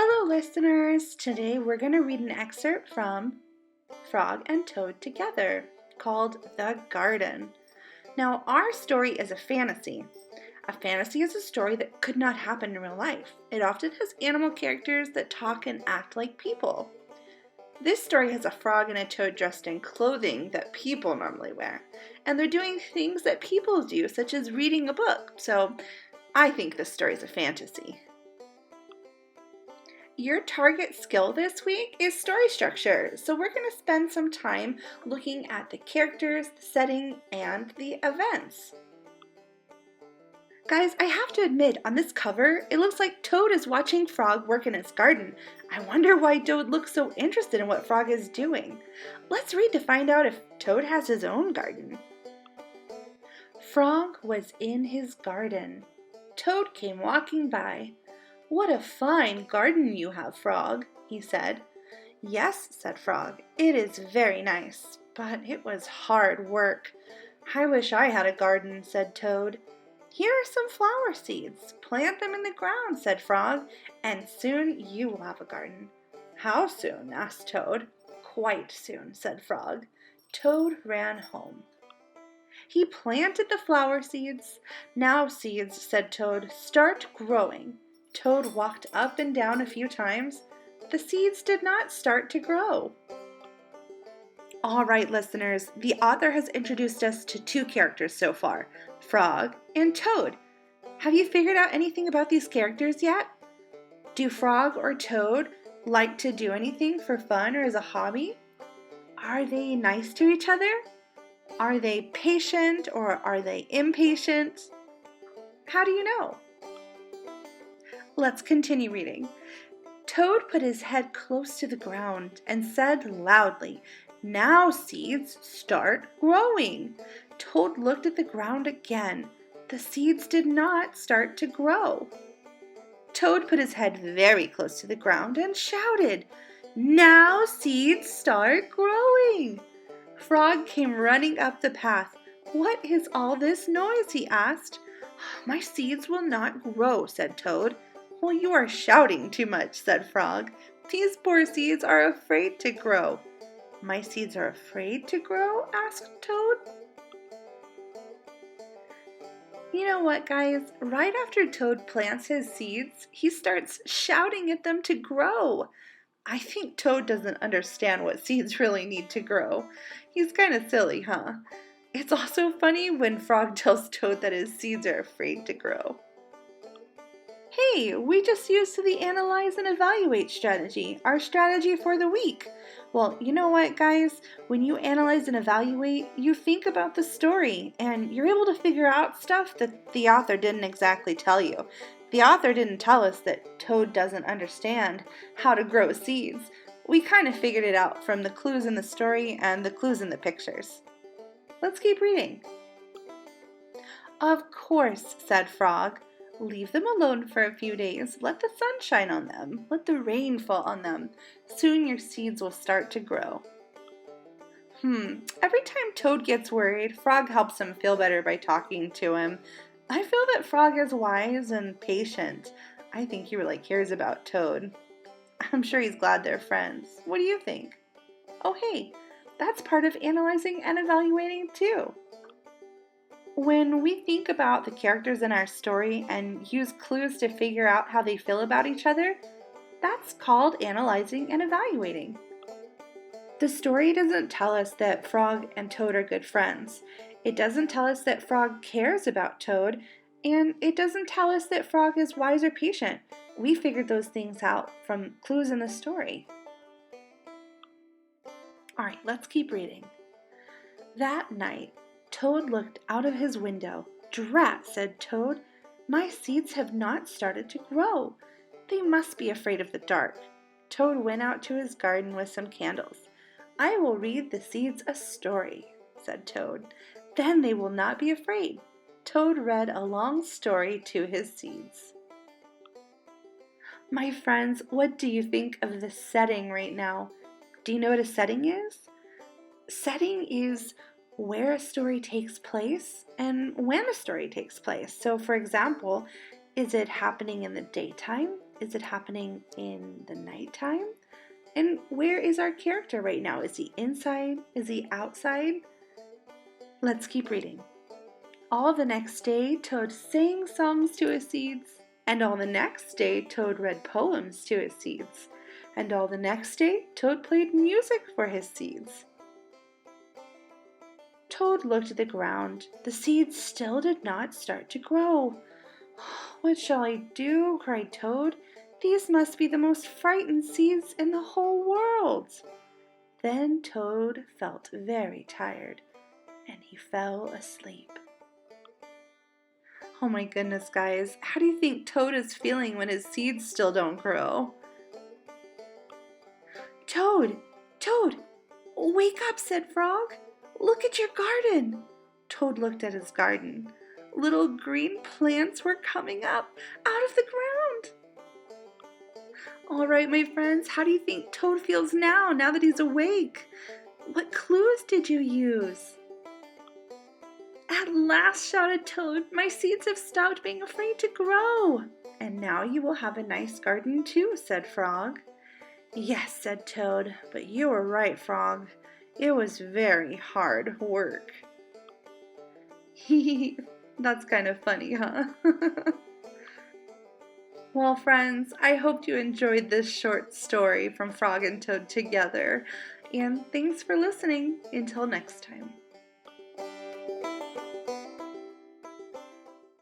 Hello, listeners! Today we're going to read an excerpt from Frog and Toad Together called The Garden. Now, our story is a fantasy. A fantasy is a story that could not happen in real life. It often has animal characters that talk and act like people. This story has a frog and a toad dressed in clothing that people normally wear, and they're doing things that people do, such as reading a book. So, I think this story is a fantasy. Your target skill this week is story structure, so we're going to spend some time looking at the characters, the setting, and the events. Guys, I have to admit, on this cover, it looks like Toad is watching Frog work in his garden. I wonder why Toad looks so interested in what Frog is doing. Let's read to find out if Toad has his own garden. Frog was in his garden. Toad came walking by. "What a fine garden you have, Frog," he said. "Yes," said Frog, "it is very nice, but it was hard work." "I wish I had a garden," said Toad. "Here are some flower seeds. Plant them in the ground," said Frog, "and soon you will have a garden." "How soon?" asked Toad. "Quite soon," said Frog. Toad ran home. He planted the flower seeds. "Now, seeds," said Toad, "start growing." Toad walked up and down a few times. The seeds did not start to grow. All right, listeners, the author has introduced us to two characters so far, Frog and Toad. Have you figured out anything about these characters yet? Do Frog or Toad like to do anything for fun or as a hobby? Are they nice to each other? Are they patient or are they impatient? How do you know? Let's continue reading. Toad put his head close to the ground and said loudly, "Now, seeds, start growing." Toad looked at the ground again. The seeds did not start to grow. Toad put his head very close to the ground and shouted, "Now, seeds, start growing." Frog came running up the path. "What is all this noise?" he asked. "My seeds will not grow," said Toad. "Well, you are shouting too much," said Frog. "These poor seeds are afraid to grow." "My seeds are afraid to grow?" asked Toad. You know what, guys? Right after Toad plants his seeds, he starts shouting at them to grow. I think Toad doesn't understand what seeds really need to grow. He's kind of silly, huh? It's also funny when Frog tells Toad that his seeds are afraid to grow. Hey, we just used the analyze and evaluate strategy, our strategy for the week. Well, you know what, guys? When you analyze and evaluate, you think about the story, and you're able to figure out stuff that the author didn't exactly tell you. The author didn't tell us that Toad doesn't understand how to grow seeds. We kind of figured it out from the clues in the story and the clues in the pictures. Let's keep reading. "Of course," said Frog. "Leave them alone for a few days. Let the sun shine on them. Let the rain fall on them. Soon your seeds will start to grow." Every time Toad gets worried, Frog helps him feel better by talking to him. I feel that Frog is wise and patient. I think he really cares about Toad. I'm sure he's glad they're friends. What do you think? Oh, hey, that's part of analyzing and evaluating too. When we think about the characters in our story and use clues to figure out how they feel about each other, that's called analyzing and evaluating. The story doesn't tell us that Frog and Toad are good friends. It doesn't tell us that Frog cares about Toad, and it doesn't tell us that Frog is wise or patient. We figured those things out from clues in the story. All right, let's keep reading. That night, Toad looked out of his window. "Drat," said Toad, "my seeds have not started to grow. They must be afraid of the dark." Toad went out to his garden with some candles. "I will read the seeds a story," said Toad. "Then they will not be afraid." Toad read a long story to his seeds. My friends, what do you think of the setting right now? Do you know what a setting is? Setting is where a story takes place and when a story takes place. So, for example, is it happening in the daytime, Is it happening in the nighttime? And where is our character right now? Is he inside? Is he outside? Let's keep reading. All the next day, Toad sang songs to his seeds. And all the next day, Toad read poems to his seeds. And all the next day, Toad played music for his seeds. Toad looked at the ground. The seeds still did not start to grow. "What shall I do?" cried Toad. "These must be the most frightened seeds in the whole world." Then Toad felt very tired, and he fell asleep. Oh my goodness, guys. How do you think Toad is feeling when his seeds still don't grow? "Toad! Toad! Wake up," said Frog. "Look at your garden." Toad looked at his garden. Little green plants were coming up out of the ground. All right, my friends, how do you think Toad feels now that he's awake? What clues did you use? "At last," shouted Toad, "my seeds have stopped being afraid to grow." "And now you will have a nice garden too," said Frog. "Yes," said Toad, "but you were right, Frog. It was very hard work." That's kind of funny, huh? Well, friends, I hope you enjoyed this short story from Frog and Toad together. And thanks for listening. Until next time.